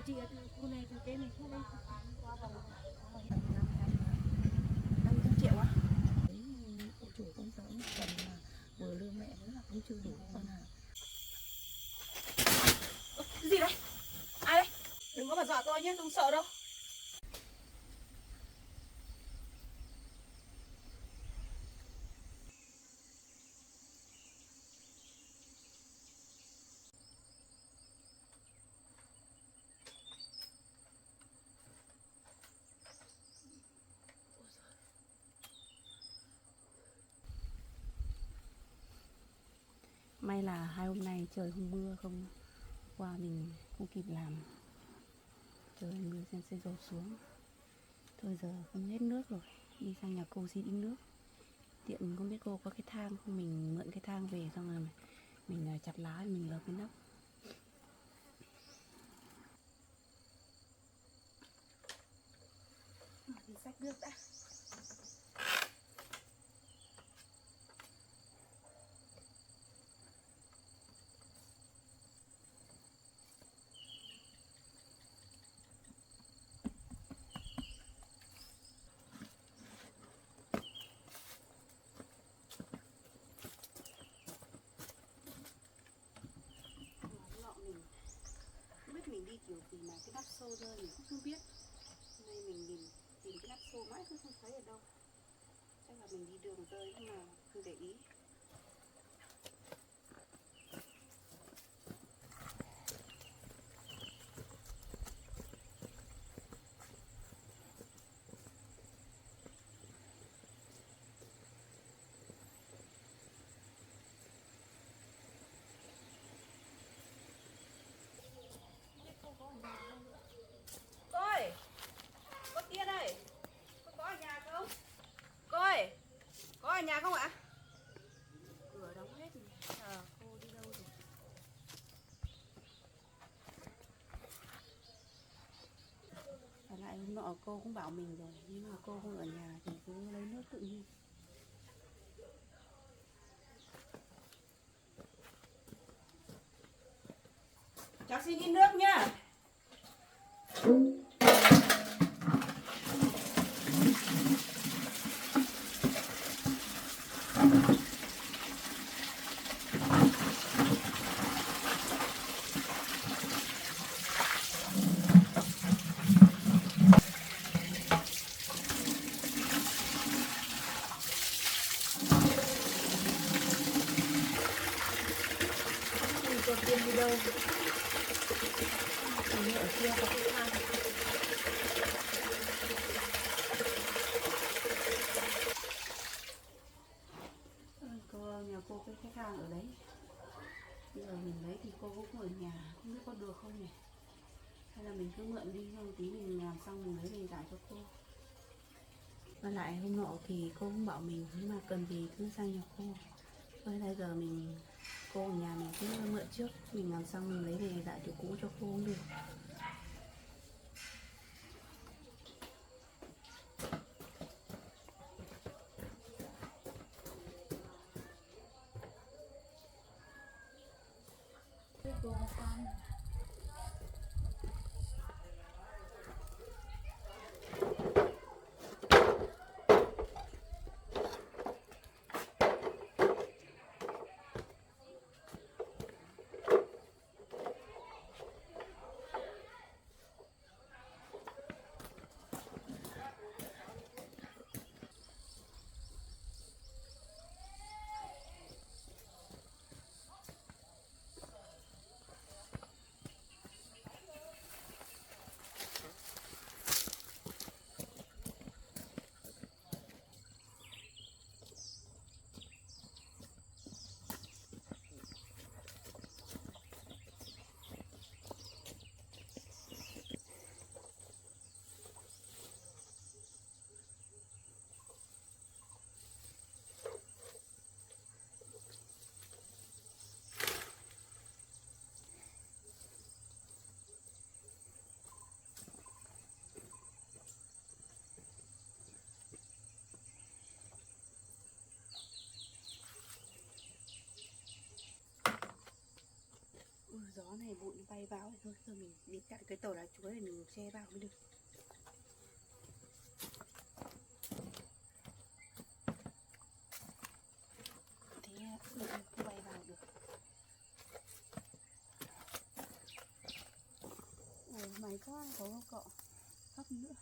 chị ở khu này từ cái này không đây qua vòng 500 triệu á. Đấy, hộ chủ cũng sợ một phần mà vừa lương mẹ nữa là cũng chưa đủ con à. Cái gì đấy? Ai đấy? Đừng có mà dọa tôi nhé, không sợ đâu. May là 2 hôm nay trời không mưa, không qua mình không kịp làm. Trời mưa sẽ dồn xuống. Thôi giờ không hết nước rồi, đi sang nhà cô xin ít nước. Tiện không biết cô có cái thang không, mình mượn cái thang về xong rồi mình chặt lá mình lợp cái nắp. Đi xách nước đã. Không biết mình đi kiểu gì mà cái nắp xô rơi mình cũng không biết. Hôm nay mình tìm cái nắp xô mãi cũng không thấy ở đâu. Chắc là mình đi đường rơi nhưng mà không để ý. Cô ơi, có Tia đây. Cô có ở nhà không? Cô ơi, có ở nhà không ạ? Cửa đóng hết rồi. Cô đi đâu rồi? Và lại hôm nọ cô cũng bảo mình rồi, nhưng mà cô không ở nhà thì cứ lấy nước tự nhiên. Cháu xin ít nước nhá. Cô Tiên đi đâu? Hình như ở kia có cái thang. Nhà cô cái khách hàng ở đấy. Bây giờ mình lấy thì cô cũng không ở nhà, không biết có được không nhỉ? Hay là mình cứ mượn đi xong tí mình làm xong mình lấy về giải cho cô. Và lại hôm nọ thì cô cũng bảo mình nếu mà cần gì cứ sang nhà cô. Bây giờ cô ở nhà mình cứ mượn trước, mình làm xong mình lấy về giải chỗ cũ cho cô cũng được. Cô có con. bụi nó bay vào thôi. Giờ mình đi chặn cái tổ lá chuối để mình che vào mới được. Thế bụi nó không bay vào được. Mày có không cọ hấp nữa.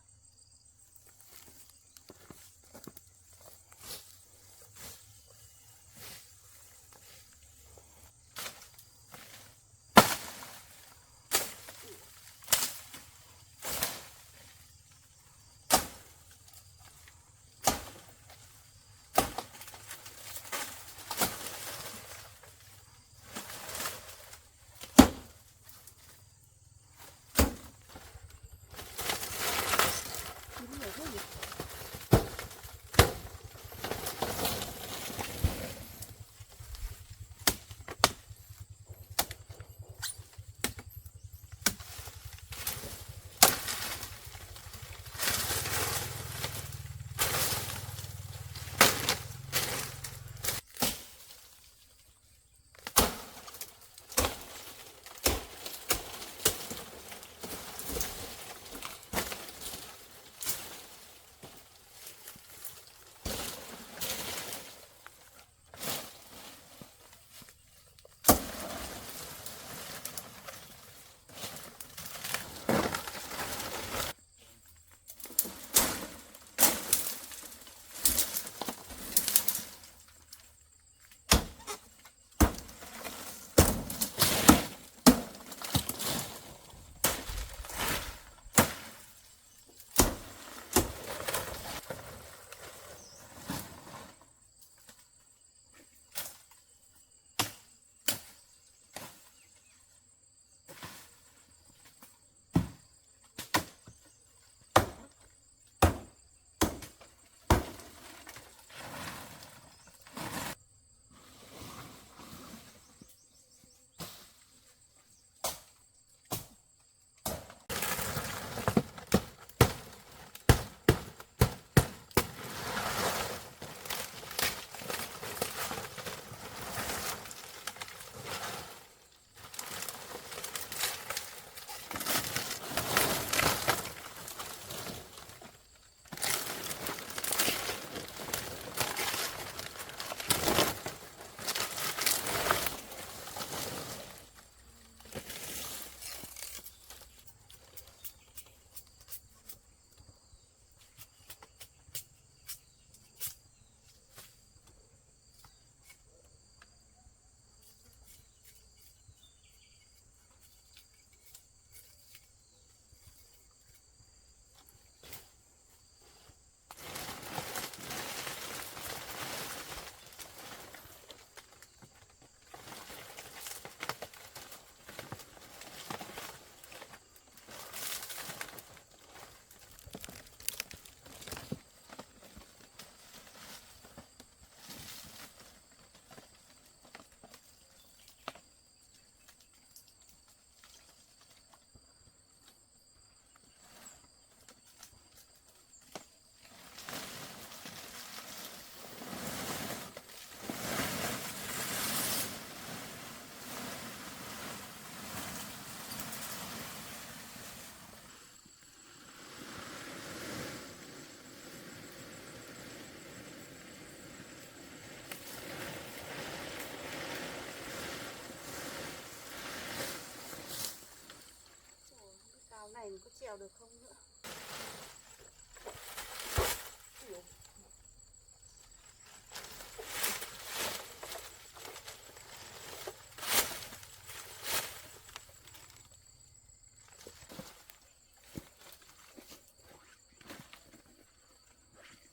Này mình có trèo được không nữa.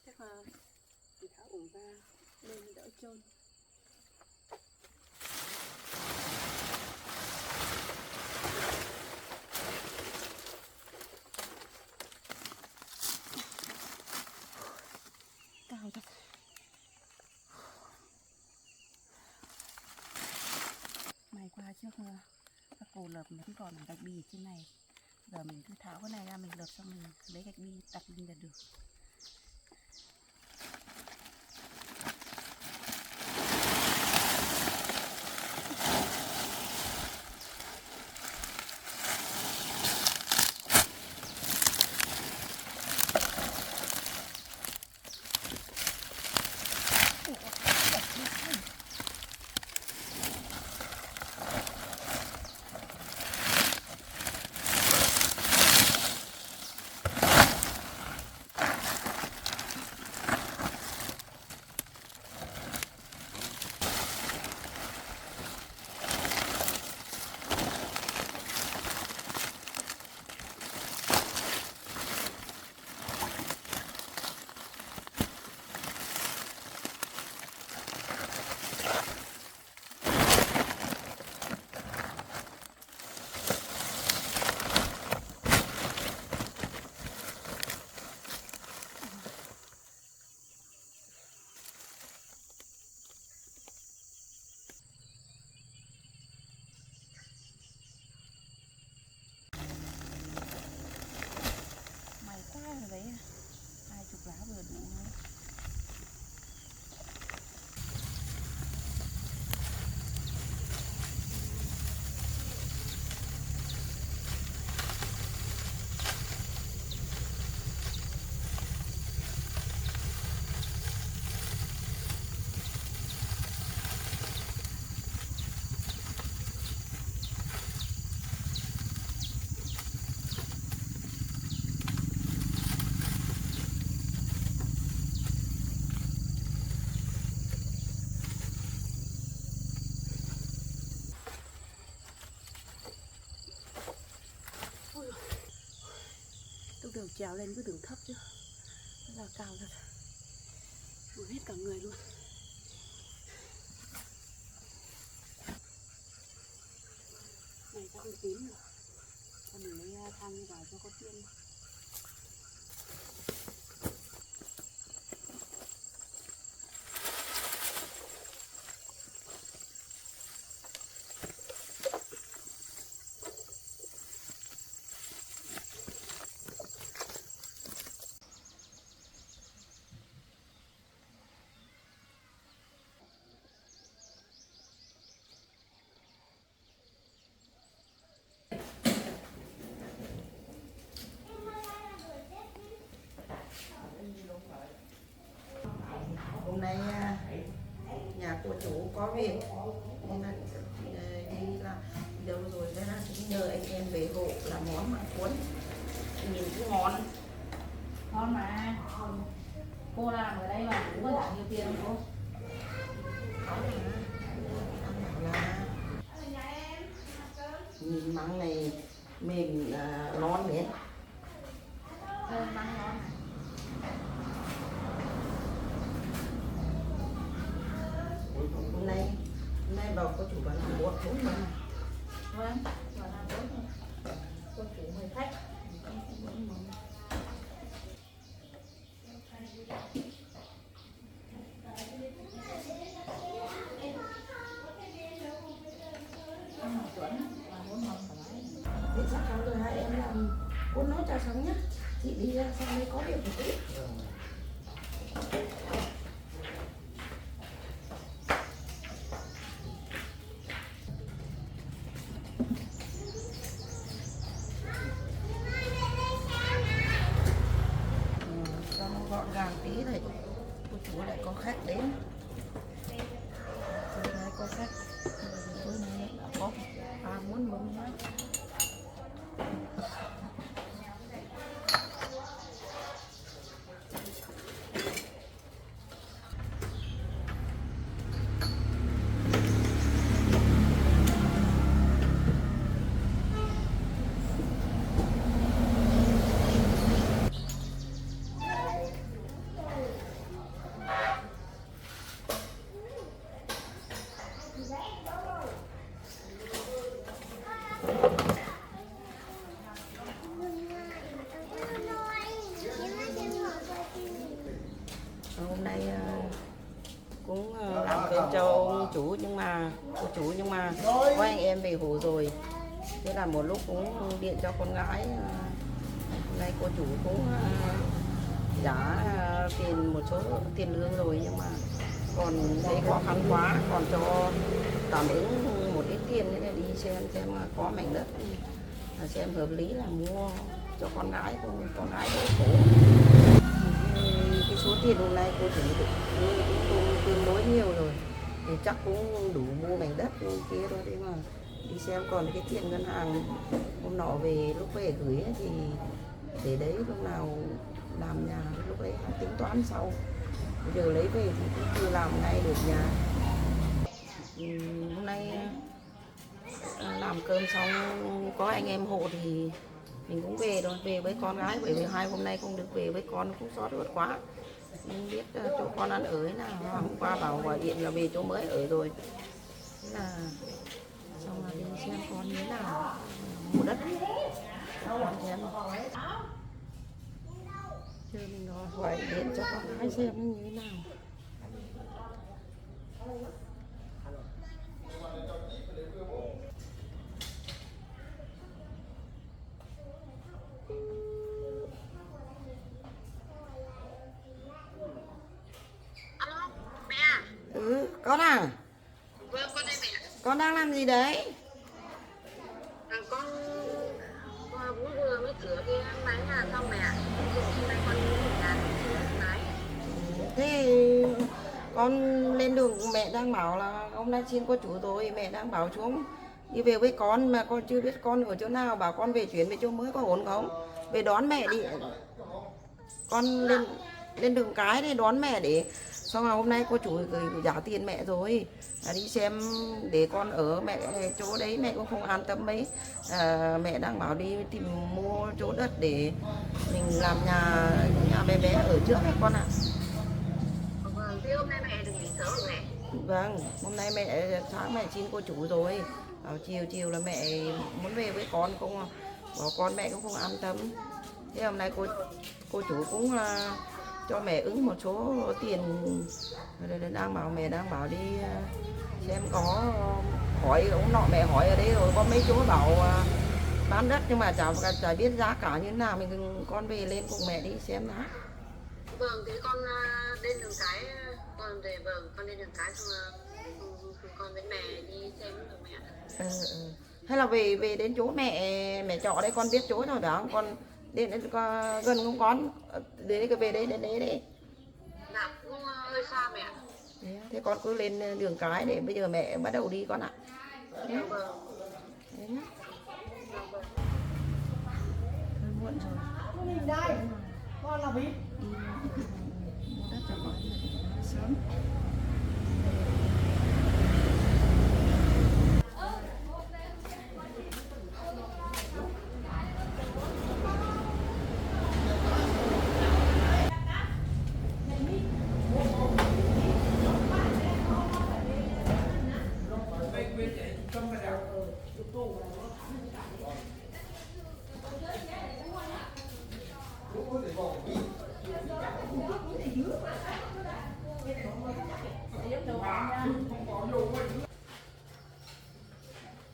Chắc là mình tháo ủng ra lên đỡ trơn. Cao thật. May qua trước các cổ lợp vẫn còn gạch bì trên này. Giờ mình cứ tháo cái này ra, mình lợp xong mình lấy gạch bì đặt lên là được. trèo lên cứ đường thấp chứ, rất là cao thật, đuổi hết cả người luôn. Này chắc không tím rồi, còn mình lấy thang vào cho có tiên. Hôm nay nhà cô chủ có việc nên là đi là đâu rồi nên là cũng nhờ anh em về hộ làm món mặn cuốn nhìn cũng ngon. Ngon mà. Cô làm ở đây mà cũng có trả nhiều tiền không cô? Có mà ăn bảo là nhìn măng này mềm ngon đấy. Thơm măng ngon. Hôm nay bảo cô chủ bảo làm 4 món. Vâng, và làm tốt thôi. Cô chủ mời khách. Thế chắc chắn rồi hai em làm cô nói cho xong nhá. Chị đi ra sang đây có việc một tí. Cho nó gọn gàng tí này. Cô chú lại có khách đến. Tối nay có khách. Tối nay đã có muốn mừng lắm. Hôm nay cũng làm cơm cho ông chủ nhưng mà cô chủ nhưng mà có anh em về hộ rồi, thế là một lúc cũng điện cho con gái. Hôm nay cô chủ cũng trả tiền một số tiền lương rồi nhưng mà còn thấy khó khăn quá, còn cho tạm ứng một ít tiền để đi xem có mảnh đất xem hợp lý là mua cho con gái đỡ khổ. Cái số tiền hôm nay cô chủ cũng tương đối nhiều rồi thì chắc cũng đủ mua mảnh đất kia thôi, thế mà đi xem còn cái tiền ngân hàng hôm nọ về lúc về gửi ấy, thì để đấy lúc nào làm nhà lúc đấy tính toán sau, bây giờ lấy về thì cũng chưa làm ngay được nhà. Hôm nay làm cơm xong có anh em hộ thì mình cũng về rồi, về với con gái, bởi vì hai hôm nay không được về với con cũng xót ruột quá, không biết chỗ con ăn ở thế nào. Hôm qua bảo gọi điện là về chỗ mới ở rồi, thế là xong là đi xem con như thế nào, mua đất con xem chưa, mình gọi điện cho con gái xem như thế nào. Con à? Vâng, con đây mẹ. Con đang làm gì đấy? Con vừa mới sửa cái mái nhà xong mẹ. Hôm nay con nhà chưa mái. Thế con lên đường, mẹ đang bảo là hôm nay xin cô chủ rồi, mẹ đang bảo xuống đi về với con mà con chưa biết con ở chỗ nào, bảo con về chuyển về chỗ mới có ổn không? Về đón mẹ đi. Con lên đường cái để đón mẹ để Xong rồi hôm nay cô chủ gửi trả tiền mẹ rồi, đi xem để con ở mẹ chỗ đấy mẹ cũng không an tâm mấy. Mẹ đang bảo đi tìm mua chỗ đất để mình làm nhà bé bé ở trước ấy con ạ. Vâng, thế hôm nay mẹ được nghỉ sớm rồi mẹ. Vâng, hôm nay sáng mẹ xin cô chủ rồi. Chiều là mẹ muốn về với con, không bỏ con mẹ cũng không an tâm. Thế hôm nay cô chủ cũng cho mẹ ứng một số tiền, mẹ đang bảo đi xem có hỏi ông nọ, mẹ hỏi ở đây rồi có mấy chỗ bảo bán đất nhưng mà chả biết giá cả như thế nào, con về lên cùng mẹ đi xem đã. Vâng, thế con lên đường cái, con lên đường cái xong con với mẹ đi xem được mẹ. Hay là về đến chỗ mẹ trọ đấy, con biết chỗ rồi đó, con đến gần không con, đến về đấy đến đấy đi. Dạ, cũng hơi xa mẹ. Thế con cứ lên đường cái để bây giờ mẹ bắt đầu đi con ạ. Dạ vâng. Thế nhá. Dạ vâng. Hơi muộn rồi. Nhìn đây, con là biết. Đi mua đất cho con sớm.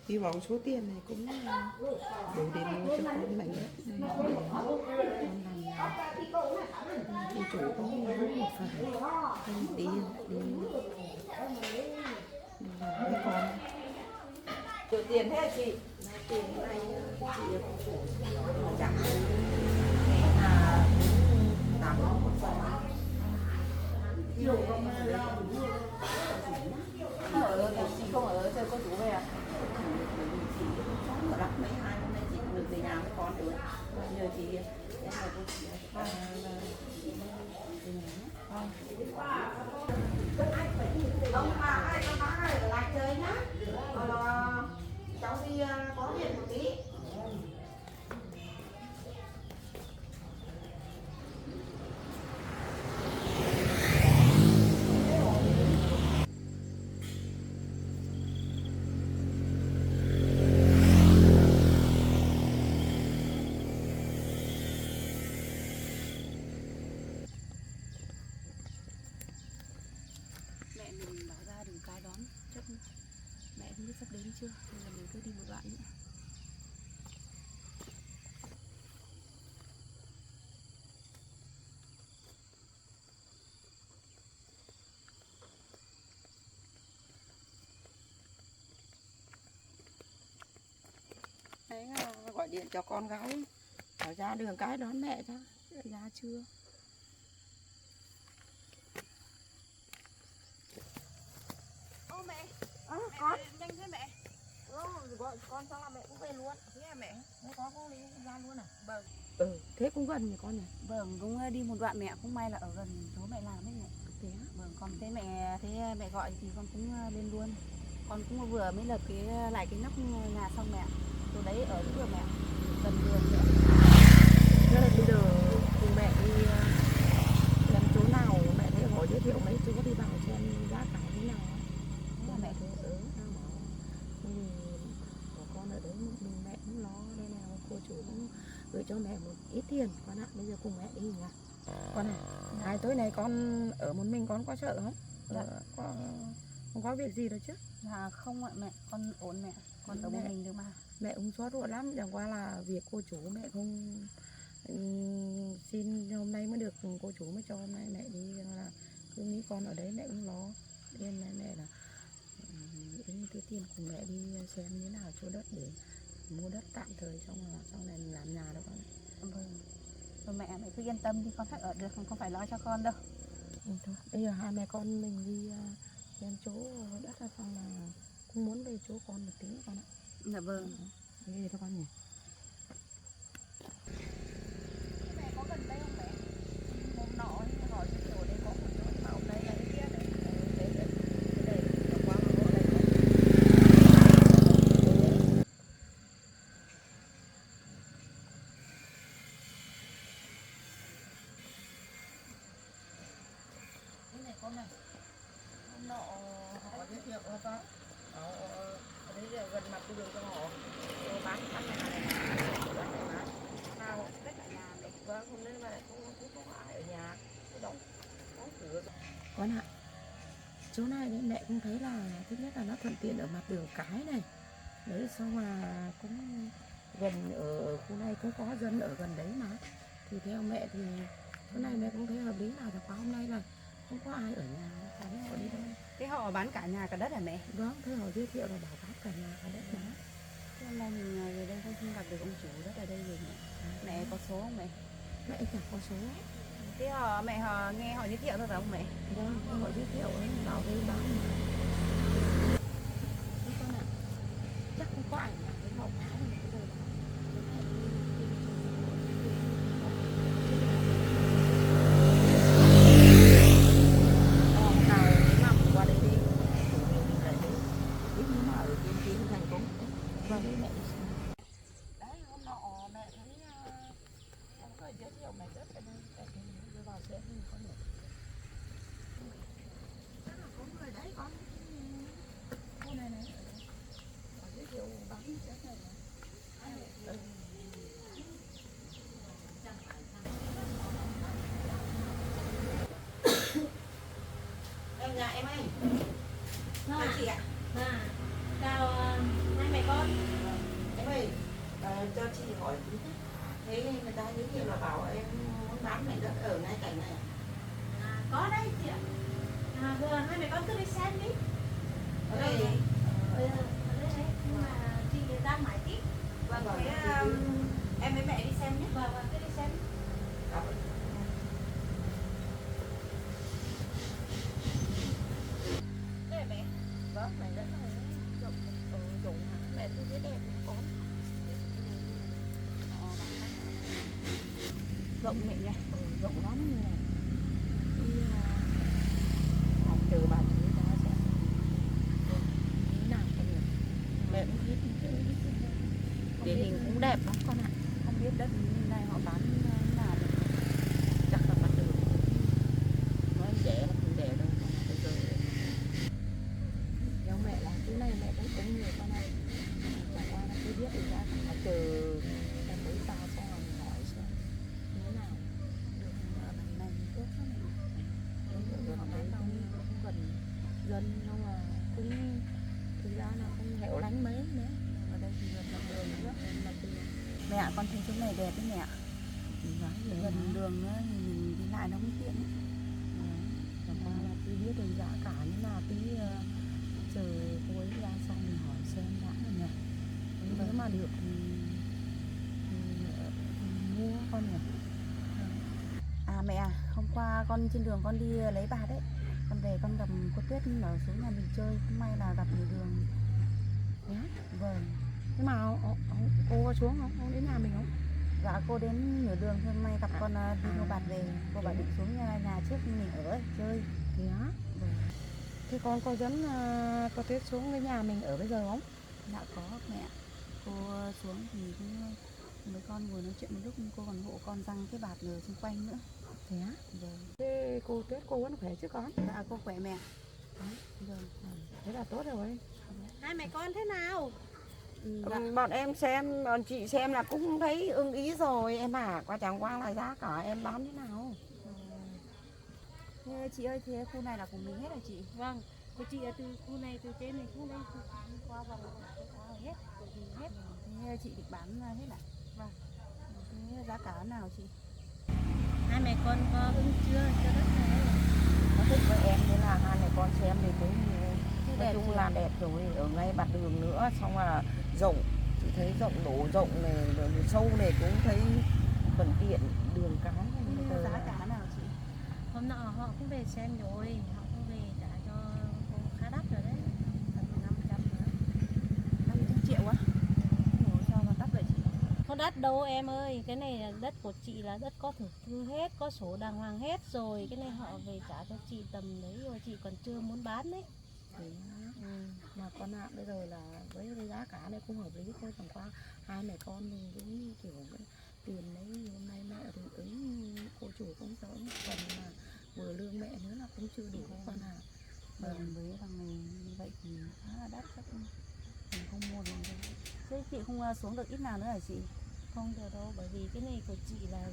Hy vọng số tiền này cũng đủ để mua cho con mảnh đất này. Cô chủ cũng muốn một phần đi làm với con. Nhiều tiền thế chị? Tiền này chị chẳng tặng một phần. Chị không ở chơi cô chủ về à? Ở mấy hai hôm nay chị được về nhà với con được. Giờ chị em là cô chị ông bà hai con bác này ở lại chơi nhá. Cháu đi có việc một tí. Mẹ mình bảo ra đường cái đón, chắc mẹ không biết sắp đến chưa, nên là mình cứ đi một đoạn nữa. Đấy gọi điện cho con gái bảo ra đường cái đón mẹ ra, ra chưa? Ô mẹ, Con nhanh thế mẹ. gọi con xong là mẹ cũng về luôn. Thế à mẹ? Thế con cũng đi ra luôn à? Vâng. Thế cũng gần nhỉ con nhỉ? Vâng, cũng đi một đoạn mẹ, cũng may là ở gần chỗ mẹ làm ấy mẹ. Thế á? Vâng, còn thấy mẹ gọi thì con cũng lên luôn. Con cũng vừa mới lợp lại cái nóc nhà xong mẹ. Chỗ đấy ở chỗ mẹ, gần đường mẹ. Thế là bây giờ cùng mẹ đi xem chỗ nào, mẹ thấy hỏi giới thiệu mấy chỗ đi vào xem giá cả thế nào. Thế là mẹ thấy có con ở đấy mình mẹ cũng lo, nên là cô chủ cũng gửi cho mẹ một ít tiền con ạ. Bây giờ cùng mẹ đi nhỉ con ạ. Hai tối này con ở một mình con có sợ không? Dạ. Không có việc gì đâu chứ? Dạ không ạ mẹ, con ổn mẹ, con ở một mình được mà. Mẹ cũng xót ruột lắm, chẳng qua là việc cô chủ mẹ không xin hôm nay mới được, cô chủ mới cho hôm nay mẹ đi, là cứ nghĩ con ở đấy mẹ cũng lo, nên mẹ là ứng cái tiền cùng mẹ đi xem như nào chỗ đất để mua đất tạm thời, xong rồi sau này mình làm nhà đó con. Vâng. Rồi mẹ cứ yên tâm đi, con phải ở được, không phải lo cho con đâu. Thôi, bây giờ hai mẹ con mình đi xem chỗ đất là xong là cũng muốn về chỗ con một tí con ạ. Dạ vâng. Đi cho con nhỉ. Mẹ có gần đây không mẹ? Hôm nọ hỏi giới thiệu ở đây có một chỗ, mà hôm nay là con này. Hôm nọ họ giới thiệu cho con. Ở đấy là gần mặt đường cho họ bán các nhà này. Sao tất cả nhà này vâng hôm nay mà lại không ai ở nhà cái đóng cửa. Con ạ, chỗ này đấy mẹ cũng thấy là thứ nhất là nó thuận tiện ở mặt đường cái này, đấy xong mà cũng gần ở khu này cũng có dân ở gần đấy mà, thì theo mẹ thì chỗ này mẹ cũng thấy hợp lý là khóa hôm nay là không có ai ở nhà, thấy họ đi đâu. Thế họ bán cả nhà cả đất hả mẹ? Vâng, thế họ giới thiệu là bảo bán cả nhà cả đất mà. Thế hôm nay mình về đây không gặp được ông chủ đất ở đây rồi mẹ. Mẹ có số không mẹ? Mẹ chẳng có số. Thế mẹ nghe họ giới thiệu thôi phải không mẹ? Vâng, họ giới thiệu ấy bảo với bán mà. Thế con ạ, chắc không có ảnh nào với họ phá rồi bây giờ Qua đây đi. Biết như mà ở trên kia thành cũng. vâng với mẹ. Đấy hôm nọ mẹ thấy ông có giới thiệu mẹ rất là đưa vào xem con được. Có người đấy con. Cô này này. Giới thiệu bán cái này này. Em nhà em ơi. Vâng Chị ạ. ạ. Chào hai mẹ con. Em ơi, cho chị hỏi tí. Thế người ta giới thiệu là bảo em muốn bán mảnh đất ở ngay cạnh này. Có đấy chị ạ. Vừa hai mẹ con cứ đi xem đi. Ở đây Ở đây đấy. Nhưng mà chị ra mãi tí. Vâng, thế em với mẹ đi xem nhé. Vâng, cứ đi xem. cảm ơn. Đây là mẹ. Vâng, mảnh đất này rộng rộng mẹ tôi thấy đẹp con. Rộng mẹ nhỉ? Rộng lắm như này. Đi chờ bà chú ra xem thế nào con nhỉ. Mẹ cũng biết địa hình cũng đẹp lắm con ạ. Không biết đất như này họ bán như nào được. Chắc là bắt được. Nói rẻ là không rẻ đâu. Bây giờ theo mẹ là cái này mẹ cũng nhiều con ạ. Chẳng qua là cứ biết được ra là chờ em mới ra xong rồi mình hỏi xem như thế nào. Được ở này tốt lắm mẹ. Họ bán đâu cũng gần dân nhưng mà cũng thực ra là không hẻo lánh mấy nữa. Ở đây thì gần mặt đường nữa. Mà từ Mẹ ạ, con thấy chỗ này đẹp đấy mẹ ạ. gái Gần đường nữa thì mình đi lại nó cũng tiện ấy. chẳng qua là cứ biết được giá cả như nào tí chờ cô ấy ra xong mình hỏi xem đã rồi nhỉ. Nếu mà được thì mua con nhỉ. À mẹ à, hôm qua con trên đường con đi lấy bạt đấy. Con về con gặp cô Tuyết ở xuống nhà mình chơi, không may là gặp người đường. Nhá. Vâng. Nhưng mà cô có xuống không? Không đến nhà mình không? Dạ cô đến nửa đường hôm nay gặp con đi mua bạt về. Cô bảo định xuống nhà trước mình ở ấy, chơi. Thế á? Vâng. Thế con có dẫn cô Tuyết xuống cái nhà mình ở bây giờ không? Dạ có mẹ. Cô xuống thì cũng mấy con ngồi nói chuyện một lúc, cô còn hộ con răng cái bạt ở xung quanh nữa. Thế á? Vâng. Thế cô Tuyết cô vẫn khỏe chứ con? Dạ cô khỏe mẹ. Vâng. Thế là tốt rồi. Hai mẹ con thế nào? Dạ. Bọn em xem, bọn chị xem là cũng thấy ưng ý rồi em à. Qua chẳng qua là giá cả em bán thế nào? Thế chị ơi, thế khu này là của mình hết rồi chị? Vâng. Của chị là từ khu này, từ trên này xuống đây, qua vòng hết, của mình hết. Thế chị định bán hết à? Vâng. Thế giá cả nào chị? Hai mẹ con có ưng chưa cho đất này? Nó thích với em nên là hai mẹ con xem thì thấy Thế nói đẹp chung chưa? là đẹp rồi. Ở ngay mặt đường nữa, xong là rộng. Chị thấy rộng, đổ rộng này, rồi sâu này cũng thấy thuận tiện đường cái này. Thế Bây giờ giá cả nào chị? Hôm nọ họ cũng về xem rồi, họ cũng về trả cho cô khá đắt rồi đấy, tầm 500 nữa. 500 triệu á? Ủa sao mà đắt vậy chị? Không đắt đâu em ơi, cái này là đất của chị là đất có thực thư hết, có sổ đàng hoàng hết rồi, cái này họ về trả cho chị tầm đấy rồi, chị còn chưa muốn bán đấy. thì mà con ạ, bây giờ là với cái giá cả này cũng hợp lý thôi, chẳng qua hai mẹ con mình cũng kiểu cái tiền đấy hôm nay mẹ thì ứng cô chủ cũng đỡ phần mà vừa lương mẹ nữa là cũng chưa đủ con ạ. Vâng, với thằng này như vậy thì khá là đắt, chắc mình không mua được đâu. Thế chị không xuống được ít nào nữa hả chị? Không được đâu, bởi vì cái này của chị là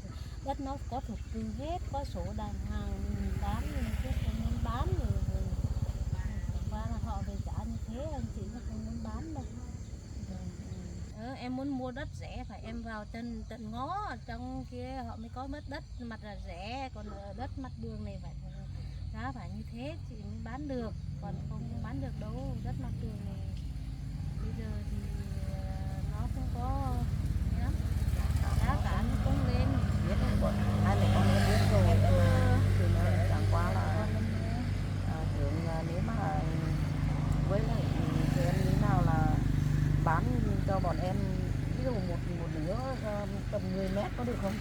đất nó có thuộc cư hết, có sổ đàng hoàng bán thì không muốn bán rồi qua là họ về trả như thế anh chị cũng không muốn bán đâu. Em muốn mua đất rẻ phải em vào tận ngõ ở trong kia họ mới có mất đất mặt là rẻ, còn ở đất mặt đường này phải giá phải như thế chị mới bán được, còn không bán được đâu. Đất mặt đường này bây giờ thì nó không có lắm, giá cả nó cũng lên. Biết rồi, hai mẹ con em biết rồi. Thì nó chẳng qua là hướng nếu mà với lại thì em nghĩ nào là bán cho bọn em ví dụ một nửa tầm 10 mét có được không?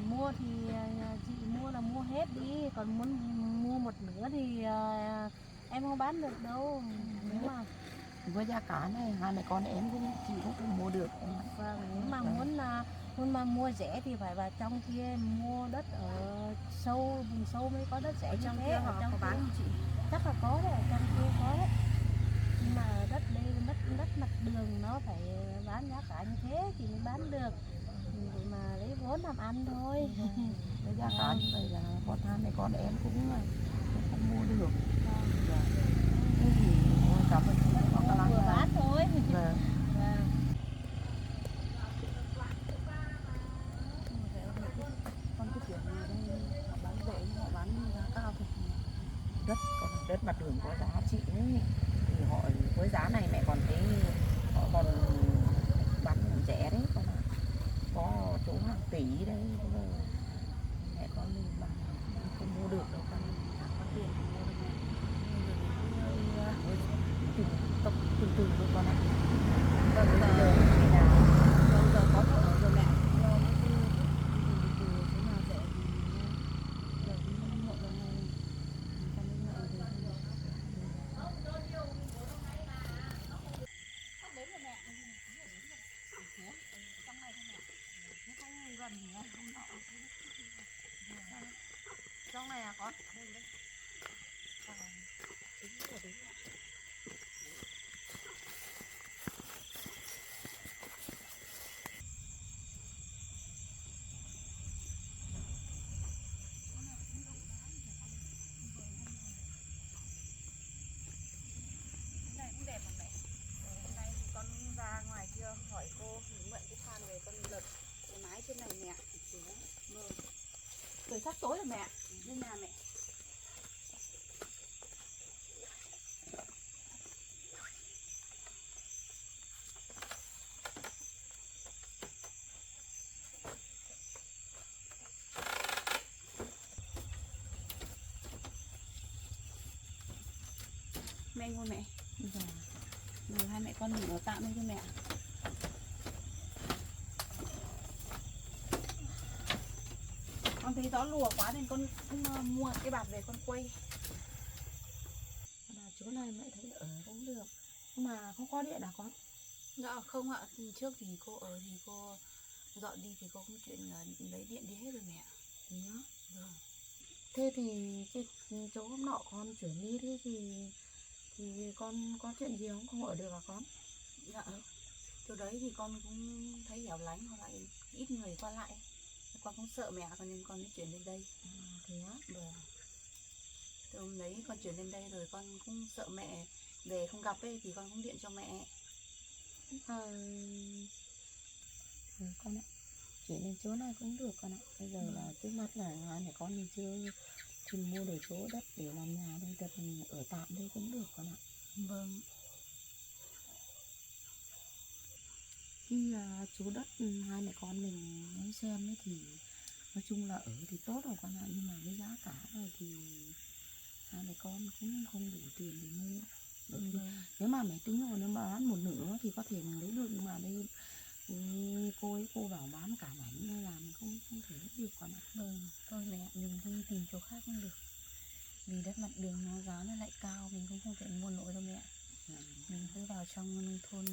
Mua thì chị mua là mua hết đi, còn muốn mua một nửa thì em không bán được đâu. Nếu mà Với giá cả này hai mẹ con em cũng chị cũng không mua được. vâng, nếu mà muốn mà mua rẻ thì phải vào trong kia mua đất ở sâu, vùng sâu mới có đất rẻ như thế. Ở trong có bán không chị? chắc là có đấy, ở trong kia có đấy. Nhưng mà ở đất đây đất mặt đường nó phải bán giá cả như thế thì mới bán được. Để mà lấy vốn làm ăn thôi. Với giá cả như vậy là bọn hai mẹ con em cũng không mua được. Thế thì cảm ơn chị có khả năng Vừa bán thôi. Vâng. Vâng. Con cái kiểu này đây họ bán rẻ nhưng họ bán giá cao thật. Còn đất mặt đường có giá trị ấy, thì họ với giá này mẹ còn thấy họ còn bán rẻ đấy, còn có chỗ hàng tỷ đấy, mẹ con mình mà không mua được đâu, con có tiền thì mua được. Từ từ thôi con ạ. Vâng, Bây giờ giờ khi nào vâng, giờ có chỗ ở rồi mẹ. Lo nó cứ từ chỗ nào rẻ thì giờ cũng muộn rồi này. Con đi mẹ về thôi. trong này là có Này cũng đẹp mà mẹ. Hôm nay thì con ra ngoài kia hỏi cô mượn cái than về con lợp cái mái trên này mẹ. Vâng. Trời sắp tối rồi mẹ. Lên nhà mẹ. Mẹ ngồi mẹ. Rồi hai mẹ con mình ở tạm đây cho mẹ. Con thấy gió lùa quá nên con cũng mua cái bạt về con quay. là chỗ này mẹ thấy ở cũng được, nhưng mà không có điện à con? Dạ không ạ, trước thì cô ở thì cô dọn đi thì cô cũng chuyện lấy điện đi hết rồi mẹ. Thế nhá. Vâng. Thế thì cái chỗ hôm nọ con chuyển đi thế thì con có chuyện gì không ở được à con? Dạ. Chỗ đấy thì con cũng thấy hẻo lánh hoặc lại ít người qua lại. Con cũng sợ mẹ con nên con mới chuyển lên đây. Thế á? Vâng. Từ hôm đấy con chuyển lên đây rồi con cũng sợ mẹ về không gặp ấy thì con cũng điện cho mẹ. Con ạ, chuyển lên chỗ này cũng được con ạ. Bây giờ là trước mắt là hai mẹ con mình chưa tìm mua được chỗ đất để làm nhà đây, thật mình ở tạm đây cũng được con ạ. Vâng. Khi chỗ đất hai mẹ con mình muốn xem ấy thì nói chung là ở thì tốt rồi con ạ, nhưng mà với giá cả này thì hai mẹ con cũng không đủ tiền để mua. Nếu mà mẹ tính rồi nếu mà bán một nửa thì có thể mình lấy được, nhưng mà đây cô bảo bán cả mảnh nên là mình không thể lấy được con ạ. Vâng, thôi mẹ mình đi tìm chỗ khác cũng được. Vì đất mặt đường nó giá nó lại cao, mình cũng không thể mua nổi đâu mẹ. Mình cứ vào trong nông thôn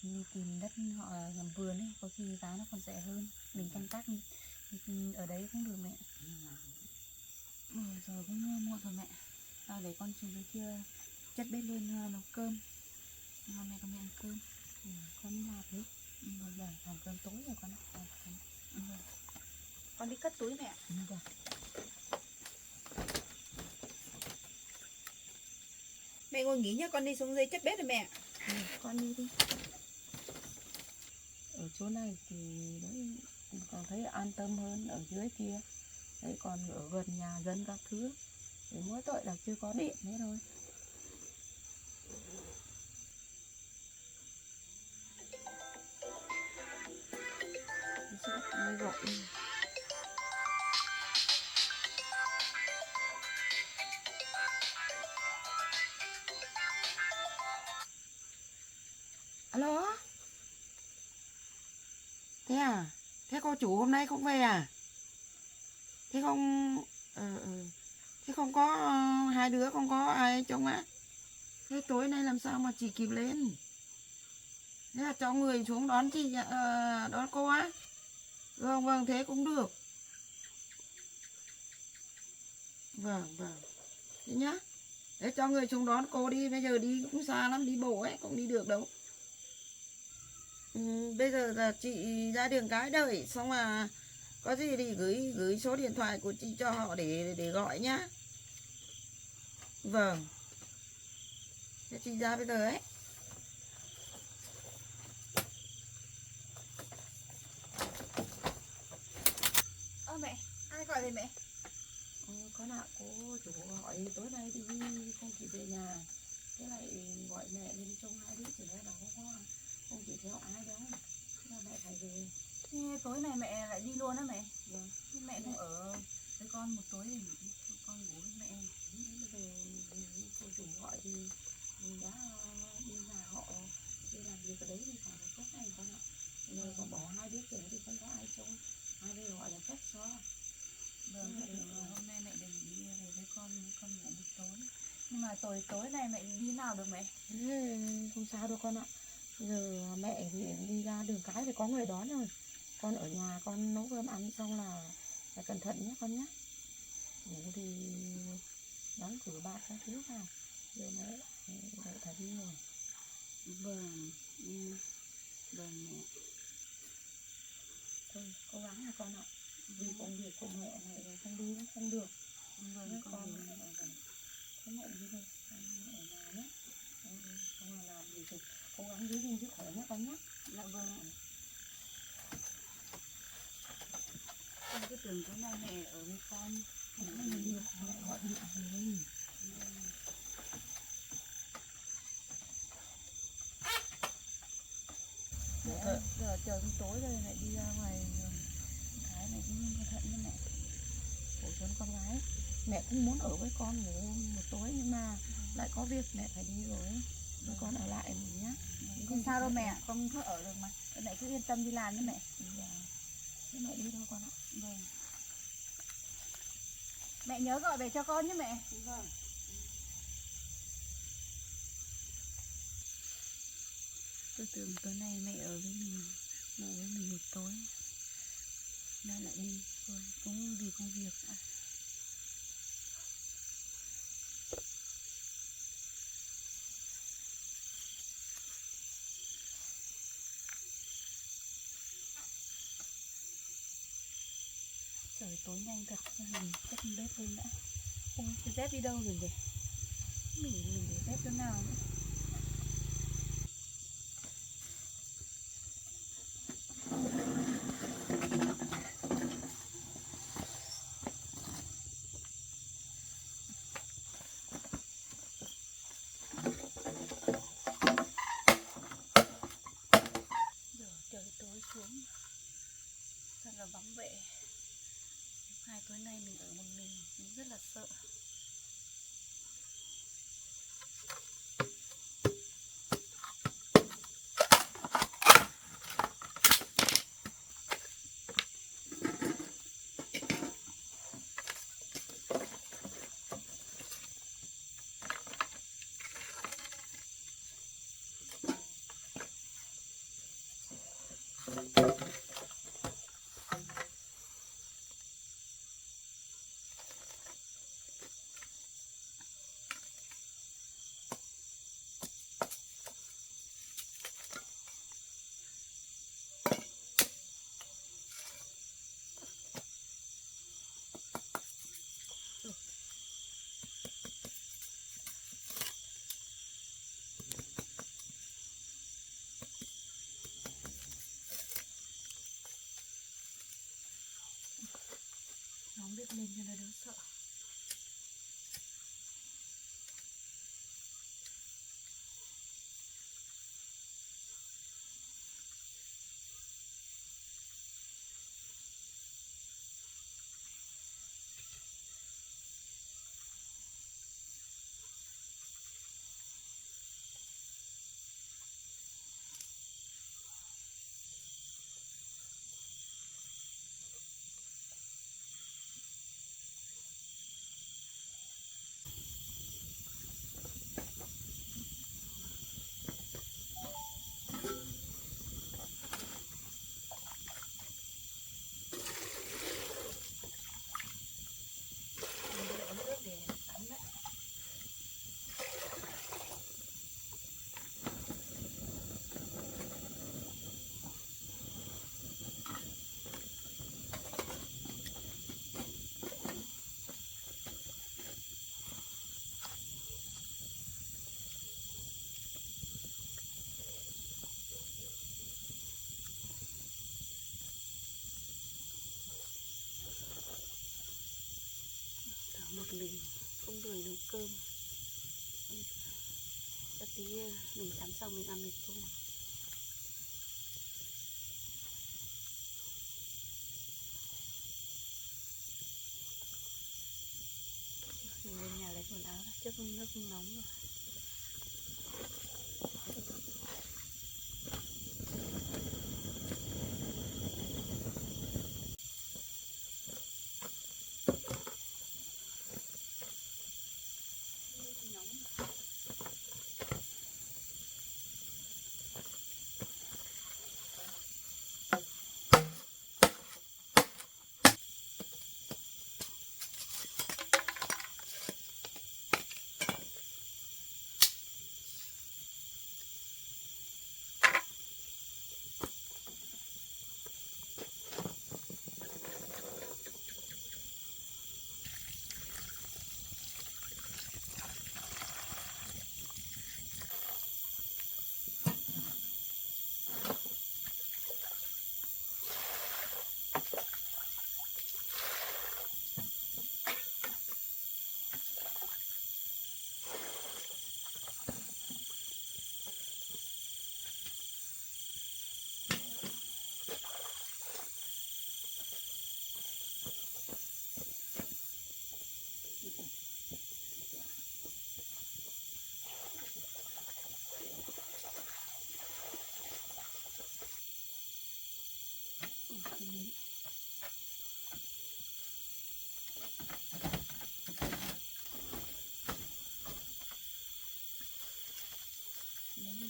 đi tìm đất họ làm vườn ấy, có khi giá nó còn rẻ hơn. Mình canh tác ở đấy cũng được mẹ. Giờ cũng muộn rồi mẹ. Để con xuống dưới kia chất bếp lên nấu cơm. Mẹ con ăn cơm. Con đi làm đi. Vâng, làm cơm tối rồi con ạ. Con đi cất túi mẹ. Vâng. Mẹ ngồi nghỉ nhá, con đi xuống dưới chất bếp rồi mẹ. Con đi đi. Ở chỗ này thì đấy còn thấy an tâm hơn ở dưới kia. Đấy còn ở gần nhà dân các thứ thì mỗi tội là chưa có điện thế thôi. Mới gọi. Alo. Thế à? Thế cô chủ hôm nay không về à? Thế không thế không có hai đứa không có ai trông á? Thế tối nay làm sao mà chị kịp lên? Thế là cho người xuống đón chị đón cô á? Vâng vâng, thế cũng được. Vâng vâng. Thế nhá. Thế cho người xuống đón cô đi, bây giờ đi cũng xa lắm, đi bộ ấy cũng đi được đâu. Bây giờ là chị ra đường cái đợi, xong mà có gì thì gửi số điện thoại của chị cho họ để gọi nhá. Vâng. Thế chị ra bây giờ ấy. Mẹ, ai gọi vậy mẹ? Có nào cô chủ hỏi tối nay đi không chị về nhà. Thế lại gọi mẹ lên trông hai đứa chỉ là không chị theo ai đâu. Thế là mẹ phải về. Thế tối này mẹ lại đi luôn á mẹ? Vâng. Mẹ không ở với con một tối thì con ngủ với mẹ. Bây giờ cô chủ gọi thì mình đã đi nhà họ đi làm việc ở đấy thì phải là tốt này con ạ. Nếu còn bỏ hai đứa trẻ thì không có ai trông. Hai đứa gọi là cách cho. Vâng, hôm nay mẹ đừng đi về với con ngủ một tối. Nhưng mà tối này mẹ đi nào được mẹ? Thế không sao đâu con ạ. Giờ mẹ thì đi ra đường cái thì có người đón rồi. Con ở nhà con nấu cơm ăn xong là phải cẩn thận nhé con nhé. Ngủ thì đóng cửa bạc các thứ vào. Giờ mẹ phải đi rồi. Vâng, vâng mẹ. Thôi cố gắng là con ạ. Vì công việc của mẹ này rồi không đi cũng không được. Vâng, con Thế mẹ đi thôi, con ở nhà nhé. Không là làm gì thì cố gắng giữ gìn sức khỏe nhé con nhé. dạ vâng ạ. Con cứ tưởng tối nay mẹ ở với con. Không có gì được, mẹ gọi điện rồi. Giờ trời cũng tối rồi lại đi ra ngoài đường cái này cũng cẩn thận với mẹ. Khổ thân con gái. Mẹ cũng muốn ở với con ngủ một tối nhưng mà lại có việc mẹ phải đi rồi. Với con ở lại mình nhé. Không sao đâu mẹ, con cứ ở được mà. Mẹ cứ yên tâm đi làm nhé mẹ. Thế mẹ đi thôi con ạ. Vâng. Mẹ nhớ gọi về cho con nhé mẹ. Vâng. Tôi tưởng tối nay mẹ ở với mình, ngủ với mình một tối. Nay lại đi rồi, cũng vì công việc ạ. Trời tối nhanh thật, mình cất bếp lên đã. Ôi, cái dép đi đâu rồi nhỉ? Mình để dép chỗ nào nữa? Trời tối xuống thật là vắng vẻ. Hai tối nay mình ở một mình rất là sợ. không đuổi nấu cơm. Cho tí mình tắm xong mình ăn mì tôm. Mình lên nhà lấy quần áo ra trước nước nóng rồi.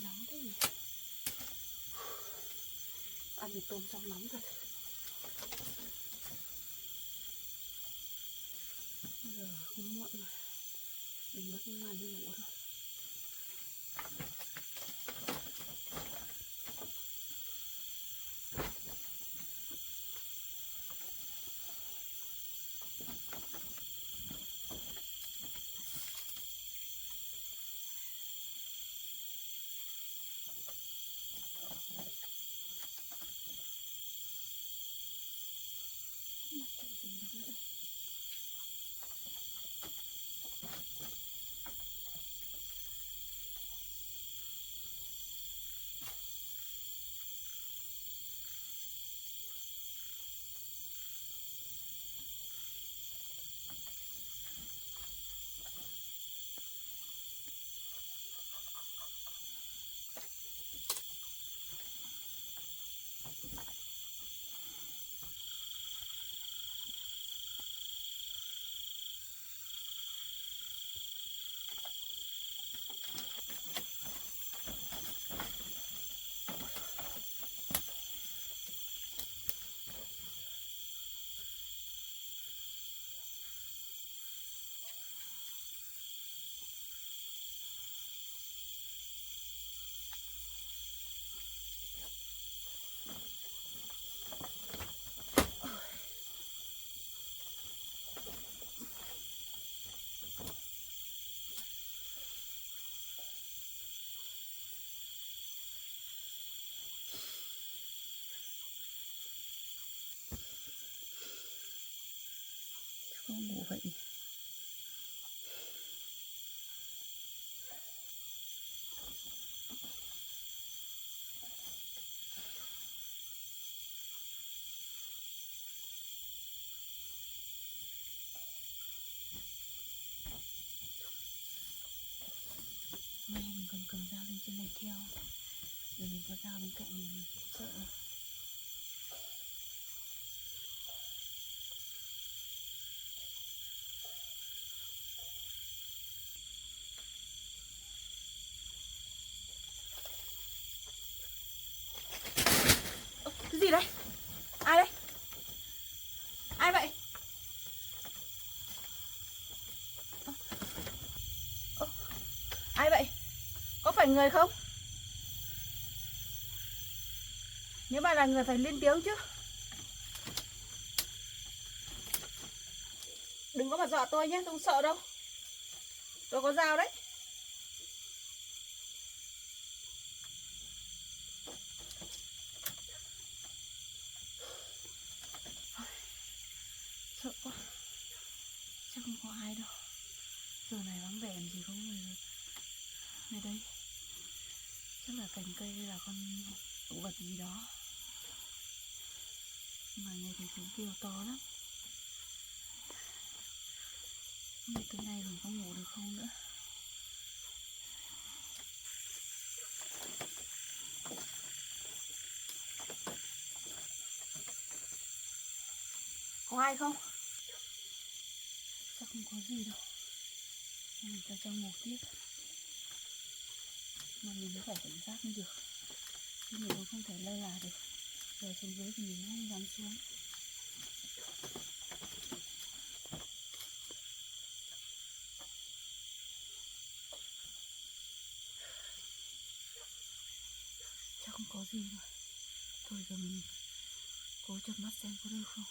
Nóng thế nhỉ? Ăn mì tôm xong nóng thật. Bây giờ không muộn mà mình bắt ngoan đi ngủ thôi. Không ngủ vậy. May mình còn cầm dao lên trên này theo. Rồi mình có dao bên cạnh mình sợ. Cái gì đấy? Ai đấy? Ai vậy? Ai vậy? Có phải người không? Nếu mà là người phải lên tiếng chứ. Đừng có mà dọa tôi nhé, tôi không sợ đâu. Tôi có dao đấy. Sợ quá. Chắc không có ai đâu. Giờ này vắng vẻ làm gì có người này đây. Chắc là cành cây hay là con động vật gì đó. Mà ngày thì chúng kêu to lắm. Không biết tối nay mình có ngủ được không nữa. Có ai không? Chắc không có gì đâu. Mình cho ngủ tiếp. Mà mình mới phải cảnh giác mới được. Chứ mình không thể lơ là được. Rồi xuống dưới thì mình không dám xuống. Chắc không có gì rồi. Thôi giờ mình cố chợp mắt xem có được không.